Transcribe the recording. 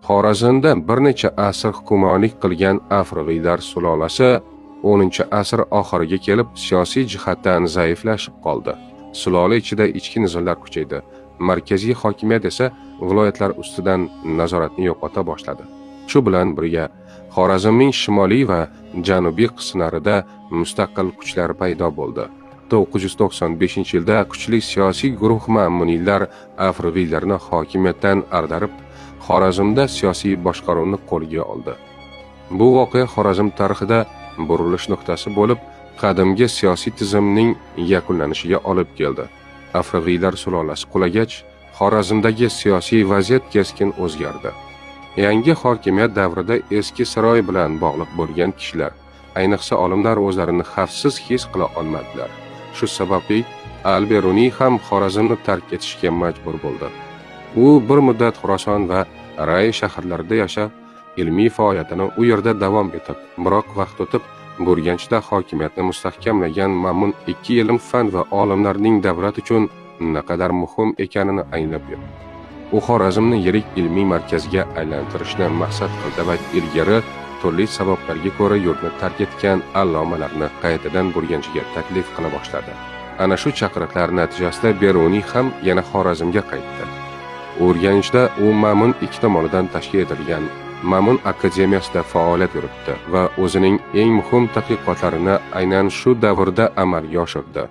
Xorazmda bir necha asr hukmronlik qilgan Afrig'iylar sulolasi 10-asr oxiriga kelib siyosiy jihatdan zaiflashib qoldi. Sulola ichida ichki nizolar kuchaydi. Markaziy hokimiyat esa viloyatlar ustidan nazoratni yo'qota boshladi. Shu bilan birga Xorazmning shimoliy va janubiy qismlarida mustaqil kuchlar paydo bo'ldi. 995-yilda kuchli siyosiy guruh ma'muniylar Afrig'iylarni hokimiyatdan ag'darib, Xorazmda siyosiy boshqaruvni qo'lga oldi. Bu voqea Xorazm tarixida burilish nuqtasi bo'lib, qadimgi siyosiy tizimning yakunlanishiga olib keldi. Afrig'iylar sulolasi qulagach, Xorazmdagi siyosiy vaziyat keskin o'zgardi. Yangi hokimiyat davrida eski saroy bilan bog'liq bo'lgan kishilar, ayniqsa olimlar o'zlarini xavfsiz his qila olmadilar. Shu sababli Al-Beruniy ham Xorazmni tark etishga majbur bo'ldi. U bir muddat Xuroson va Ray shaharlarida yashab, ilmiy faoliyatini u yerda davom etib, biroq vaqt o'tib Burganchda hokimiyatni mustahkamlagan Ma'mun 2 ilm fan va olimlarning davlat uchun naqadar muhim ekanini anglab yetdi. U Xorazmni yirik ilmiy markazga aylantirishni maqsad qildi va ilgari turli sabablarga ko'ra yurtni tark etgan allomalarni qaytadan Burganchga taklif qila boshladi. Ana shu chaqiriqlar natijasida Beruniy ham yana Xorazmga qaytdi. Urganchda u Ma'mun 2 tomonidan tashkil etilgan Ma'mun akademiyasida faoliyat yuritdi va o'zining eng muhim tadqiqotlarini aynan shu davrda amalga oshirdi.